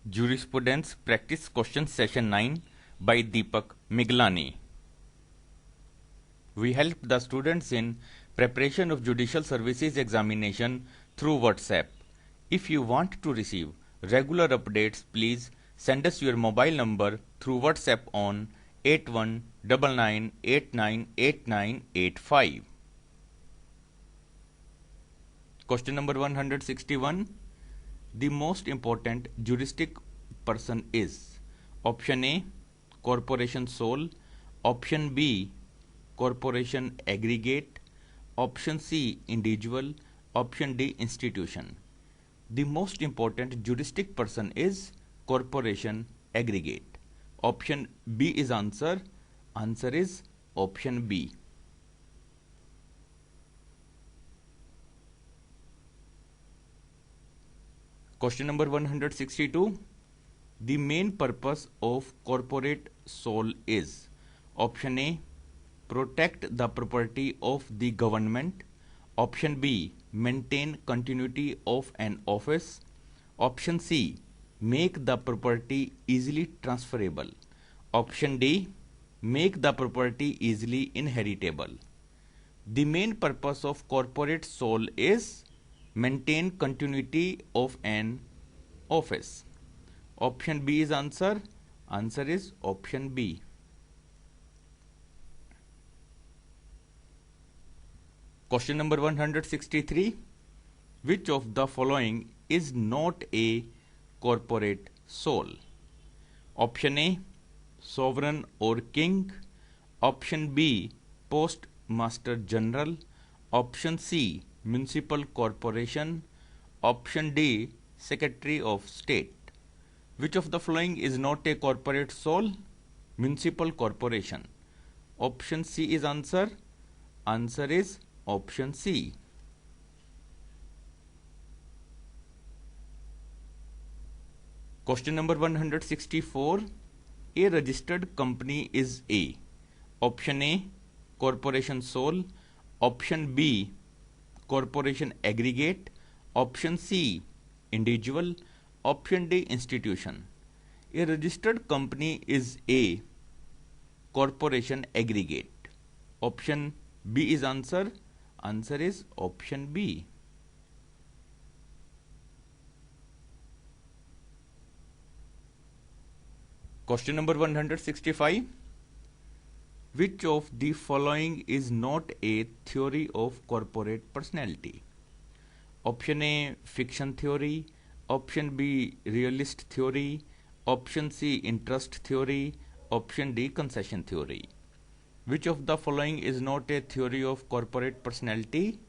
Jurisprudence Practice Question Session 9 by Deepak Miglani. We help the students in preparation of judicial services examination through WhatsApp. If you want to receive regular updates, please send us your mobile number through WhatsApp on 8199898985. Question number 161. The most important juristic person is option A, corporation sole, option B, corporation aggregate, option C, individual, option D, institution. The most important juristic person is corporation aggregate. Option B is answer. Answer is option B. Question number 162. The main purpose of corporate sole is option A, protect the property of the government, option B, maintain continuity of an office, option C, make the property easily transferable, option D, make the property easily inheritable. The main purpose of corporate sole is maintain continuity of an office. Option B is answer. Answer is option B. Question number 163. Which of the following is not a corporate sole? Option A, sovereign or king. Option B, postmaster general. Option C, municipal corporation. Option D, secretary of state. Which of the following is not a corporate sole? Municipal corporation. Option C is answer. Answer is option C. Question number 164. A registered company is A. Option A, corporation sole. Option B, corporation aggregate. Option C, individual. Option D, institution. A registered company is A, corporation aggregate. Option B is answer. Answer is option B. Question number 165. Which of the following is not a theory of corporate personality? Option A, fiction theory. Option B, realist theory. Option C, interest theory. Option D, concession theory. Which of the following is not a theory of corporate personality?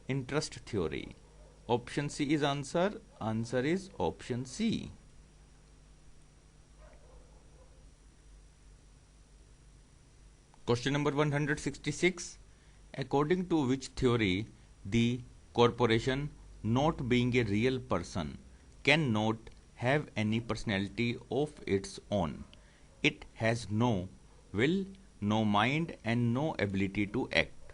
Interest theory. Option C is answer. Answer is option C. Question number 166. According to which theory the corporation, not being a real person, cannot have any personality of its own? It has no will, no mind, and no ability to act.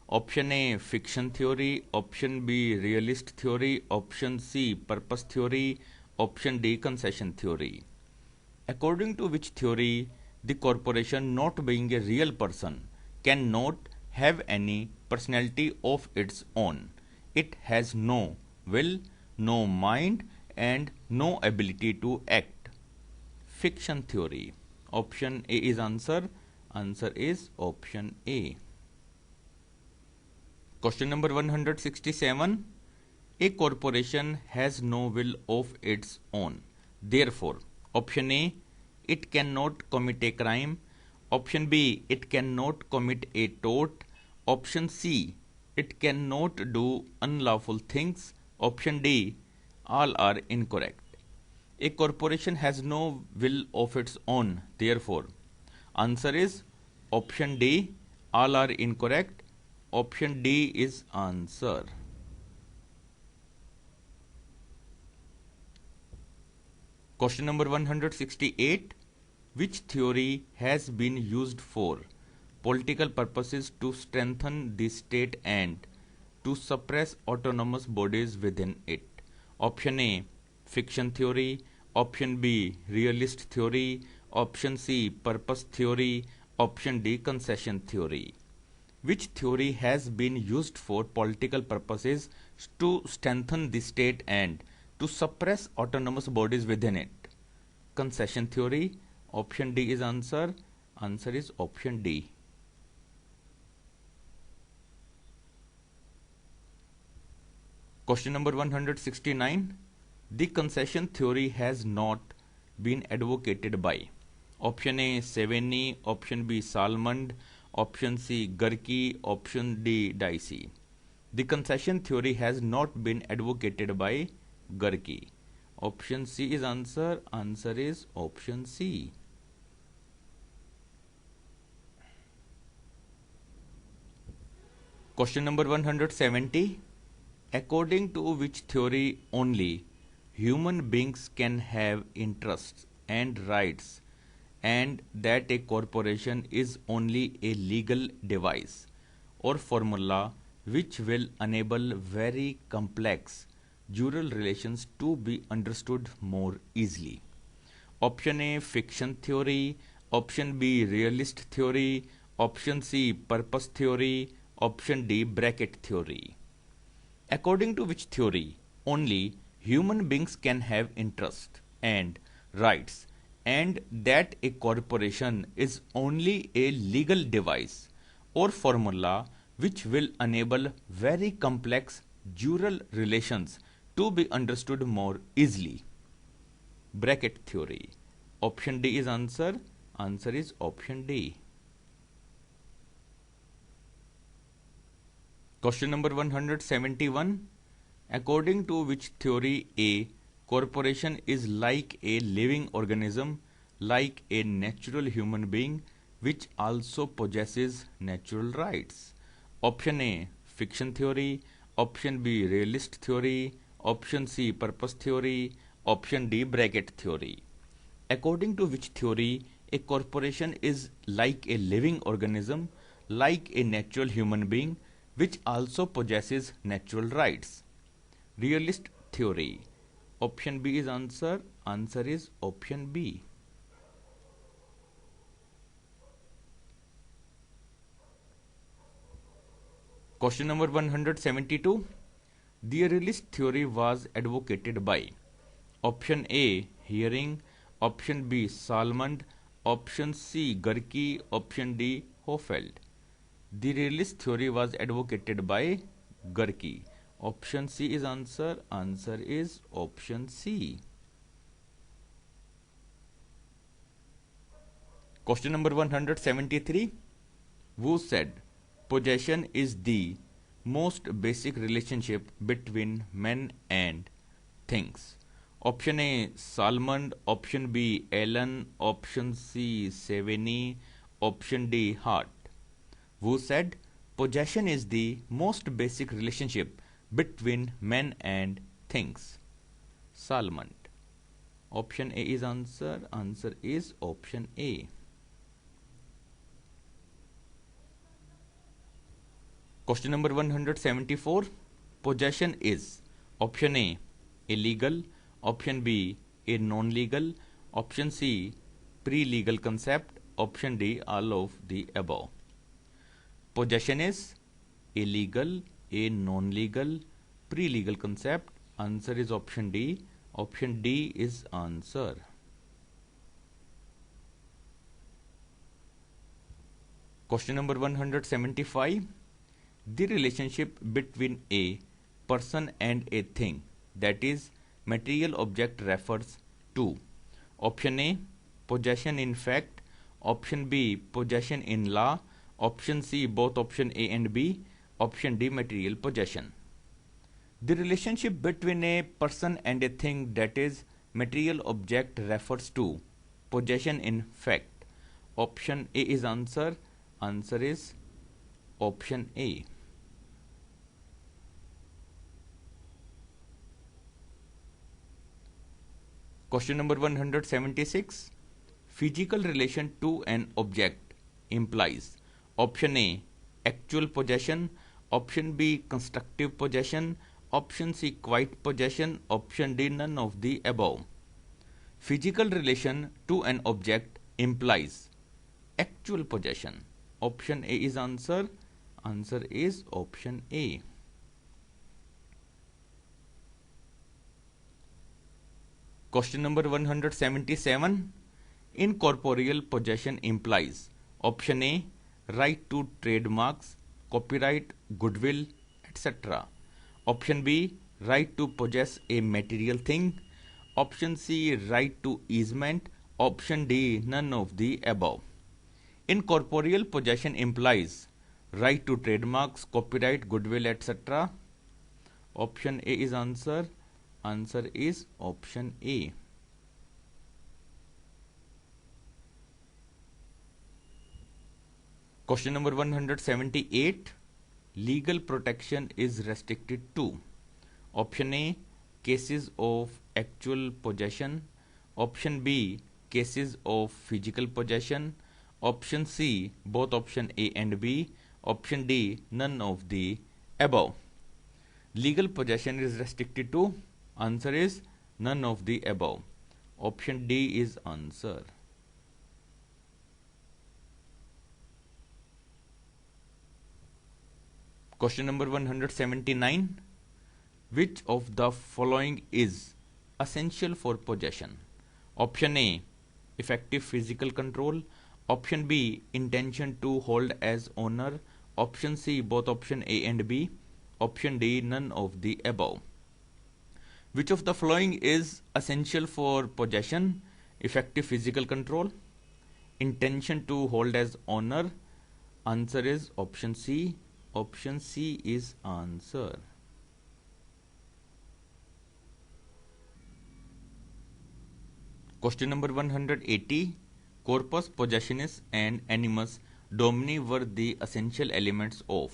Option A, fiction theory. Option B, realist theory. Option C, purpose theory. Option D, concession theory. According to which theory the corporation, not being a real person, cannot have any personality of its own? It has no will, no mind, and no ability to act. Fiction theory. Option A is answer. Answer is option A. Question number 167. A corporation has no will of its own. Therefore, option A, it cannot commit a crime. Option B, it cannot commit a tort. Option C, it cannot do unlawful things. Option D, all are incorrect. A corporation has no will of its own. Therefore, answer is option D, all are incorrect. Option D is answer. Question number 168. Which theory has been used for political purposes to strengthen the state and to suppress autonomous bodies within it? Option A, fiction theory. option B, realist theory, option C, purpose theory, option D, concession theory. Which theory has been used for political purposes to strengthen the state and to suppress autonomous bodies within it? Concession theory. Option D is answer. Answer is option D. Question number 169. The concession theory has not been advocated by option A, Savigny, option B, Salmond, option C, Gerke, option D, Dicey. The concession theory has not been advocated by Gerke. Option C is answer. Answer is option C. Question number 170. According to which theory only human beings can have interests and rights, and that a corporation is only a legal device or formula which will enable very complex jural relations to be understood more easily? Option A, fiction theory, option B, realist theory, option C, purpose theory, option D, bracket theory. According to which theory only human beings can have interest and rights, and that a corporation is only a legal device or formula which will enable very complex jural relations to be understood more easily? Bracket theory. Option D is answer. Answer is option D. Question number 171. According to which theory a corporation is like a living organism, like a natural human being, which also possesses natural rights? Option A, fiction theory, option B, realist theory, option C, purpose theory, option D, bracket theory. According to which theory a corporation is like a living organism, like a natural human being, which also possesses natural rights? Realist theory. Option B is answer. Answer is option B. Question number 172. The realist theory was advocated by option A, Hearing, option B, Salmond, option C, Gerke, option D, Hofeld. The realist theory was advocated by Gerke. Option C is answer. Answer is option C. Question number 173. Who said possession is the most basic relationship between men and things? Option A, Salmond, option B, Allen, option C, Savigny, option D, Hart. Who said possession is the most basic relationship between men and things? Salmond. Option A is answer. Answer is option A. Question number 174. Possession is option A, illegal, option B, a non-legal, option C, pre-legal concept, option D, all of the above. Possession is illegal, a non-legal, pre-legal concept. Answer is option D. Option D is answer. Question number 175. The relationship between a person and a thing, that is material object, refers to option A, possession in fact, option B, possession in law, option C, both option A and B, option D, material possession. The relationship between a person and a thing, that is material object, refers to possession in fact. Option A is answer. Answer is option A. Question number 176. Physical relation to an object implies option A, actual possession, option B, constructive possession, option C, quiet possession, option D, none of the above. Physical relation to an object implies actual possession. Option A is answer. Answer is option A. Question number 177. Incorporeal possession implies option A, right to trademarks, copyright, goodwill, etc. Option B, right to possess a material thing. Option C, right to easement. Option D, none of the above. Incorporeal possession implies right to trademarks, copyright, goodwill, etc. Option A is answer. Answer is option A. Question number 178. Legal protection is restricted to option A, cases of actual possession. Option B, cases of physical possession. Option C, both option A and B. Option D, none of the above. Legal possession is restricted to, answer is none of the above. Option D is answer. Question number 179. Which of the following is essential for possession? Option A, effective physical control. Option B, intention to hold as owner. Option C, both option A and B. Option D, none of the above. Which of the following is essential for possession? Effective physical control, intention to hold as owner. Answer is option C. Option C is answer. Question number 180. Corpus possessionis and animus domini were the essential elements of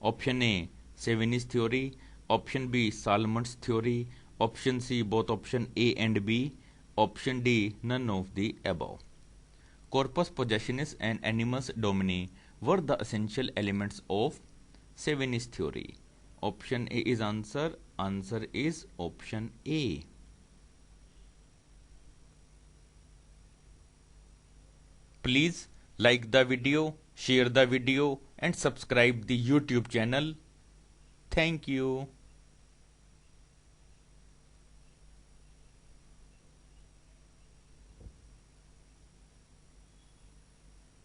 option A, Savini's theory. Option B, Salomon's theory. Option C, both option A and B. Option D, none of the above. Corpus possessionis and animus domini were the essential elements of Savini's theory. Option A is answer. Answer is option A. Please like the video, share the video and subscribe the YouTube channel. Thank you.